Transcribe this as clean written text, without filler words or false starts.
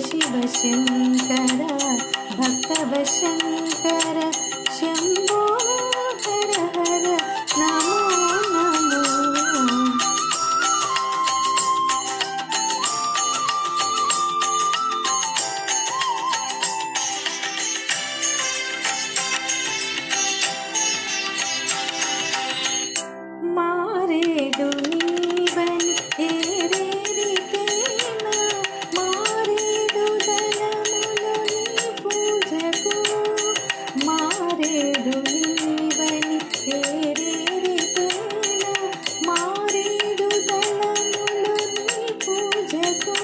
शिव शङ्कर भक्तवशङ्कर शम्भो हर हर नमो नमो। మారేడు నీవని ఏరేరితేనా మారేడు దళములు నీ పూజకు మారేడు నీవని ఏరేరితేనా మారేడు దళములు నీ పూజకు